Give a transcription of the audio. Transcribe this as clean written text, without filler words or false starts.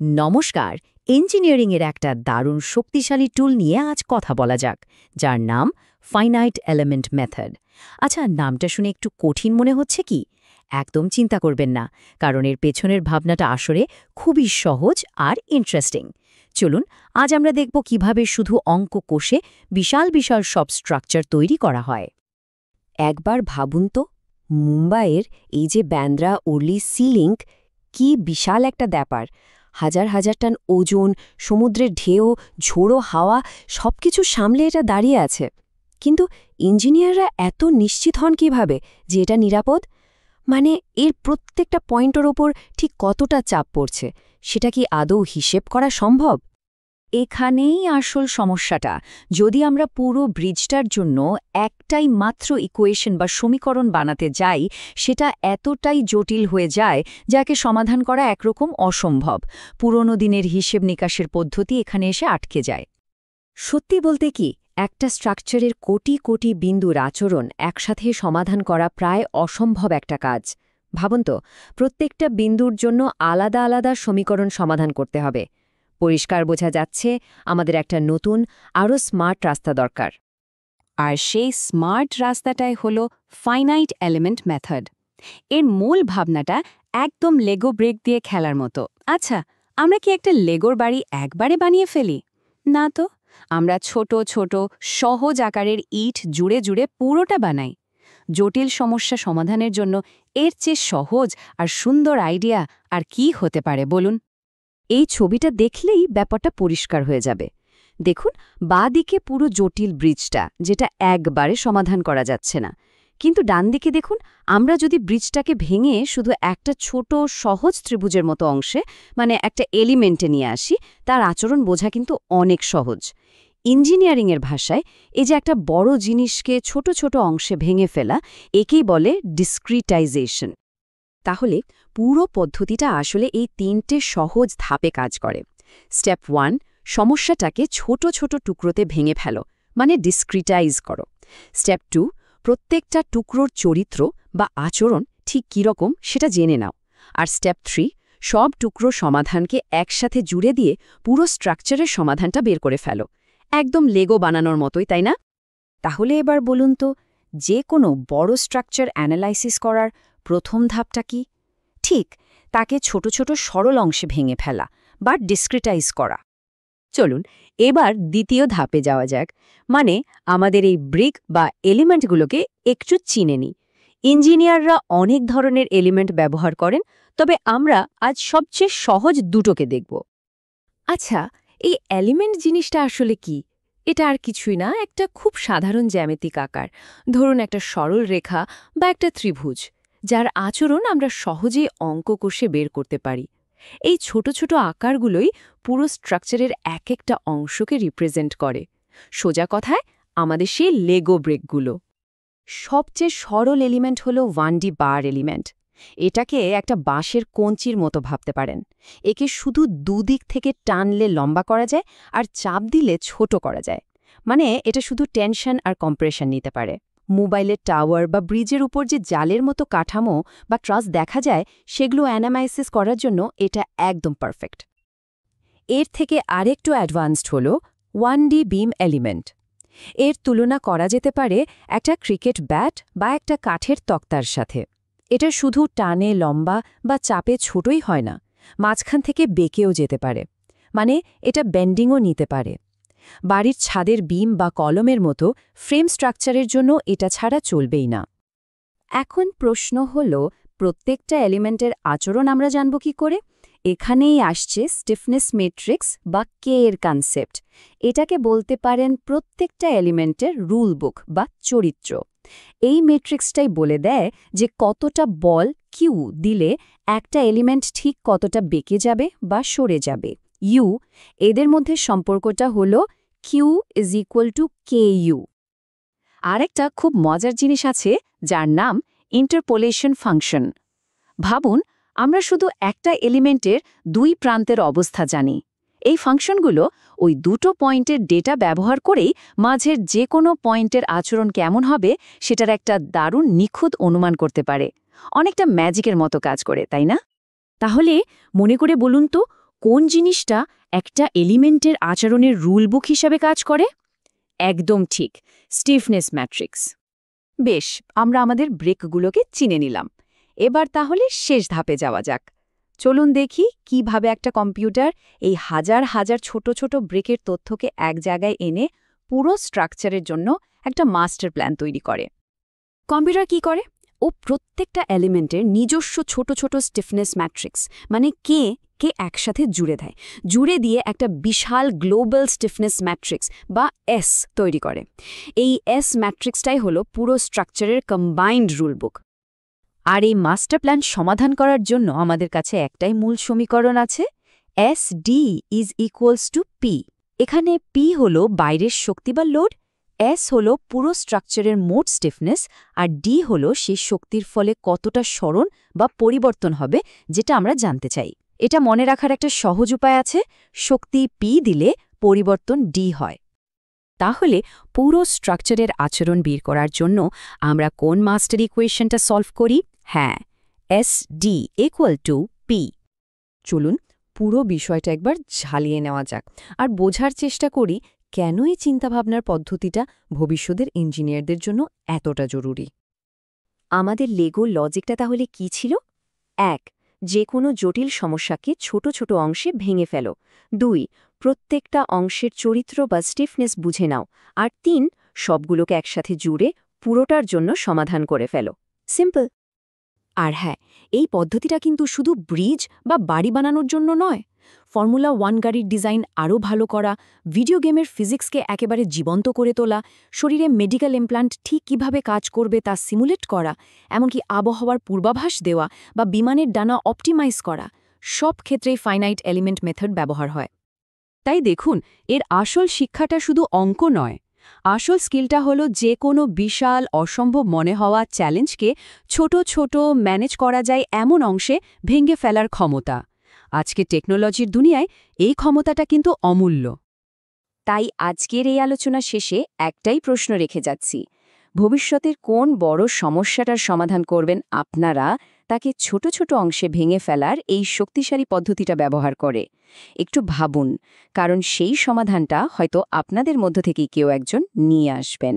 নমস্কার। ইঞ্জিনিয়ারিংয়ের একটা দারুণ শক্তিশালী টুল নিয়ে আজ কথা বলা যাক, যার নাম ফাইনাইট এলিমেন্ট মেথড। আচ্ছা, নামটা শুনে একটু কঠিন মনে হচ্ছে কি? একদম চিন্তা করবেন না, কারণ এর পেছনের ভাবনাটা আসলে খুবই সহজ আর ইন্টারেস্টিং। চলুন আজ আমরা দেখব কিভাবে শুধু অঙ্ক কষে বিশাল বিশাল সব স্ট্রাকচার তৈরি করা হয়। একবার ভাবুন তো, মুম্বাইয়ের এই যে ব্যান্দ্রা ওর্লি সি লিঙ্ক, কি বিশাল একটা ব্যাপার। হাজার হাজার টন ওজন, সমুদ্রের ঢেউ, ঝোড়ো হাওয়া সবকিছু সামলে এটা দাঁড়িয়ে আছে। কিন্তু ইঞ্জিনিয়াররা এত নিশ্চিত হন কিভাবে যে এটা নিরাপদ? মানে এর প্রত্যেকটা পয়েন্টের ওপর ঠিক কতটা চাপ পড়ছে, সেটা কি আদৌ হিসেব করা সম্ভব? এখানেই আসল সমস্যাটা। যদি আমরা পুরো ব্রিজটার জন্য একটাই মাত্র ইকুয়েশন বা সমীকরণ বানাতে যাই, সেটা এতটাই জটিল হয়ে যায় যাকে সমাধান করা একরকম অসম্ভব। পুরনো দিনের হিসেব নিকাশের পদ্ধতি এখানে এসে আটকে যায়। সত্যি বলতে কি, একটা স্ট্রাকচারের কোটি কোটি বিন্দুর আচরণ একসাথে সমাধান করা প্রায় অসম্ভব একটা কাজ। ভাবুন তো, প্রত্যেকটা বিন্দুর জন্য আলাদা আলাদা সমীকরণ সমাধান করতে হবে। পরিষ্কার বোঝা যাচ্ছে আমাদের একটা নতুন, আরও স্মার্ট রাস্তা দরকার। আর সেই স্মার্ট রাস্তাটাই হল ফাইনাইট এলিমেন্ট মেথড। এর মূল ভাবনাটা একদম লেগো ব্রিক দিয়ে খেলার মতো। আচ্ছা, আমরা কি একটা লেগোর বাড়ি একবারে বানিয়ে ফেলি? না তো, আমরা ছোট ছোট সহজ আকারের ইট জুড়ে জুড়ে পুরোটা বানাই। জটিল সমস্যা সমাধানের জন্য এর চেয়ে সহজ আর সুন্দর আইডিয়া আর কি হতে পারে বলুন? এই ছবিটা দেখলেই ব্যাপারটা পরিষ্কার হয়ে যাবে। দেখুন, বাঁ দিকে পুরো জটিল ব্রিজটা, যেটা একবারে সমাধান করা যাচ্ছে না। কিন্তু ডান দিকে দেখুন, আমরা যদি ব্রিজটাকে ভেঙে শুধু একটা ছোট সহজ ত্রিভুজের মতো অংশে, মানে একটা এলিমেন্টে নিয়ে আসি, তার আচরণ বোঝা কিন্তু অনেক সহজ। ইঞ্জিনিয়ারিংয়ের ভাষায় এই যে একটা বড় জিনিসকে ছোট ছোট অংশে ভেঙে ফেলা, একেই বলে ডিসক্রিটাইজেশন। তাহলে পুরো পদ্ধতিটা আসলে এই তিনটে সহজ ধাপে কাজ করে। স্টেপ 1, সমস্যাটাকে ছোট ছোট টুকরোতে ভেঙে ফেলো, মানে ডিসক্রিটাইজ করো। স্টেপ 2, প্রত্যেকটা টুকরোর চরিত্র বা আচরণ ঠিক কীরকম সেটা জেনে নাও। আর স্টেপ 3, সব টুকরো সমাধানকে একসাথে জুড়ে দিয়ে পুরো স্ট্রাকচারের সমাধানটা বের করে ফেলো। একদম লেগো বানানোর মতোই, তাই না? তাহলে এবার বলুন তো, যে কোনো বড় স্ট্রাকচার অ্যানালাইসিস করার প্রথম ধাপটা কি? ঠিক, তাকে ছোট ছোট সরল অংশে ভেঙে ফেলা বা ডিসক্রিটাইজ করা। চলুন এবার দ্বিতীয় ধাপে যাওয়া যাক, মানে আমাদের এই ব্রিক বা এলিমেন্টগুলোকে একটু চিনে নিই। ইঞ্জিনিয়াররা অনেক ধরনের এলিমেন্ট ব্যবহার করেন, তবে আমরা আজ সবচেয়ে সহজ দুটোকে দেখব। আচ্ছা, এই এলিমেন্ট জিনিসটা আসলে কি? এটা আর কিছুই না, একটা খুব সাধারণ জ্যামিতিক আকার। ধরুন একটা সরল রেখা বা একটা ত্রিভুজ, যার আচরণ আমরা সহজেই অঙ্ক কষে বের করতে পারি। এই ছোট ছোট আকারগুলোই পুরো স্ট্রাকচারের এক একটা অংশকে রিপ্রেজেন্ট করে। সোজা কথায় আমাদের সেই লেগো ব্রিকগুলো। সবচেয়ে সরল এলিমেন্ট হল 1D বার এলিমেন্ট। এটাকে একটা বাঁশের কঞ্চির মতো ভাবতে পারেন। একে শুধু দুদিক থেকে টানলে লম্বা করা যায়, আর চাপ দিলে ছোট করা যায়। মানে এটা শুধু টেনশন আর কম্প্রেশন নিতে পারে। মোবাইলের টাওয়ার বা ব্রিজের উপর যে জালের মতো কাঠামো বা ট্রাস দেখা যায়, সেগুলো অ্যানালাইসিস করার জন্য এটা একদম পারফেক্ট। এর থেকে আরেকটু অ্যাডভান্সড হল 1D বিম এলিমেন্ট। এর তুলনা করা যেতে পারে একটা ক্রিকেট ব্যাট বা একটা কাঠের তক্তার সাথে। এটা শুধু টানে লম্বা বা চাপে ছোটই হয় না, মাঝখান থেকে বেঁকেও যেতে পারে। মানে এটা বেন্ডিংও নিতে পারে। বাড়ির ছাদের বিম বা কলমের মতো ফ্রেম স্ট্রাকচারের জন্য এটা ছাড়া চলবেই না। এখন প্রশ্ন হল, প্রত্যেকটা এলিমেন্টের আচরণ আমরা জানব কি করে? এখানেই আসছে স্টিফনেস ম্যাট্রিক্স বা কে এর কনসেপ্ট। এটাকে বলতে পারেন প্রত্যেকটা এলিমেন্টের রুল বুক বা চরিত্র। এই ম্যাট্রিক্সটাই বলে দেয় যে কতটা বল কিউ দিলে একটা এলিমেন্ট ঠিক কতটা বেঁকে যাবে বা সরে যাবে। ইউ, এদের মধ্যে সম্পর্কটা হল Q is equal to K U. আরেকটা খুব মজার জিনিস আছে, যার নাম ইন্টারপোলেশন ফাংশন। ভাবুন, আমরা শুধু একটা এলিমেন্টের দুই প্রান্তের অবস্থা জানি। এই ফাংশনগুলো ওই দুটো পয়েন্টের ডেটা ব্যবহার করেই মাঝের যে কোনো পয়েন্টের আচরণ কেমন হবে সেটার একটা দারুণ নিখুঁত অনুমান করতে পারে। অনেকটা ম্যাজিকের মতো কাজ করে, তাই না? তাহলে মনে করে বলুন তো, কোন জিনিসটা একটা এলিমেন্টের আচরণের রুল বুক হিসাবে কাজ করে? একদম ঠিক, স্টিফনেস ম্যাট্রিক্স। বেশ, আমরা আমাদের ব্রেকগুলোকে চিনে নিলাম। এবার তাহলে শেষ ধাপে যাওয়া যাক। চলুন দেখি কিভাবে একটা কম্পিউটার এই হাজার হাজার ছোট ছোট ব্রেকের তথ্যকে এক জায়গায় এনে পুরো স্ট্রাকচারের জন্য একটা মাস্টার প্ল্যান তৈরি করে। কম্পিউটার কি করে? ও প্রত্যেকটা এলিমেন্টের নিজস্ব ছোট ছোট স্টিফনেস ম্যাট্রিক্স, মানে কে একসাথে জুড়ে দেয়। জুড়ে দিয়ে একটা বিশাল গ্লোবাল স্টিফনেস ম্যাট্রিক্স বা এস তৈরি করে। এই এস ম্যাট্রিক্সটাই হলো পুরো স্ট্রাকচারের কম্বাইন্ড রুল বুক। আর এই মাস্টার প্ল্যান সমাধান করার জন্য আমাদের কাছে একটাই মূল সমীকরণ আছে, SD = P। এখানে P হলো বাইরের শক্তি বা লোড, S হলো পুরো স্ট্রাকচারের মোট স্টিফনেস, আর D হলো সেই শক্তির ফলে কতটা সরণ বা পরিবর্তন হবে যেটা আমরা জানতে চাই। এটা মনে রাখার একটা সহজ উপায় আছে, শক্তি P দিলে পরিবর্তন D হয়। তাহলে পুরো স্ট্রাকচারের আচরণ বের করার জন্য আমরা কোন মাস্টার ইকুয়েশনটা সলভ করি? হ্যাঁ, SD = P। চলুন পুরো বিষয়টা একবার ঝালিয়ে নেওয়া যাক আর বোঝার চেষ্টা করি কেন এই চিন্তাভাবনার পদ্ধতিটা ভবিষ্যতের ইঞ্জিনিয়ারদের জন্য এতটা জরুরি। আমাদের লেগো লজিকটা তাহলে কি ছিল? ১. যে কোনো জটিল সমস্যাকে ছোট ছোট অংশে ভেঙে ফেলো। ২. প্রত্যেকটা অংশের চরিত্র বা স্টিফনেস বুঝে নাও। আর ৩. সবগুলোকে একসাথে জুড়ে পুরোটার জন্য সমাধান করে ফেলো। সিম্পল। আর হ্যাঁ, এই পদ্ধতিটা কিন্তু শুধু ব্রিজ বা বাড়ি বানানোর জন্য নয়। ফর্মুলা 1 গাড়ির ডিজাইন আরও ভালো করা, ভিডিও গেমের ফিজিক্সকে একেবারে জীবন্ত করে তোলা, শরীরে মেডিকেল ইমপ্ল্যান্ট ঠিক কিভাবে কাজ করবে তা সিমুলেট করা, এমনকি আবহাওয়ার পূর্বাভাস দেওয়া বা বিমানের ডানা অপটিমাইজ করা, সব ক্ষেত্রেই ফাইনাইট এলিমেন্ট মেথড ব্যবহার হয়। তাই দেখুন, এর আসল শিক্ষাটা শুধু অঙ্ক নয়। আসল স্কিলটা হলো যে কোনো বিশাল অসম্ভব মনে হওয়া চ্যালেঞ্জকে ছোট ছোট ম্যানেজ করা যায় এমন অংশে ভেঙে ফেলার ক্ষমতা। আজকে টেকনোলজির দুনিয়ায় এই ক্ষমতাটা কিন্তু অমূল্য। তাই আজকের এই আলোচনা শেষে একটাই প্রশ্ন রেখে যাচ্ছি, ভবিষ্যতের কোন বড় সমস্যাটার সমাধান করবেন আপনারা, তাকে ছোট ছোট অংশে ভেঙে ফেলার এই শক্তিশালী পদ্ধতিটা ব্যবহার করে? একটু ভাবুন, কারণ সেই সমাধানটা হয়তো আপনাদের মধ্য থেকেই কেউ একজন নিয়ে আসবেন।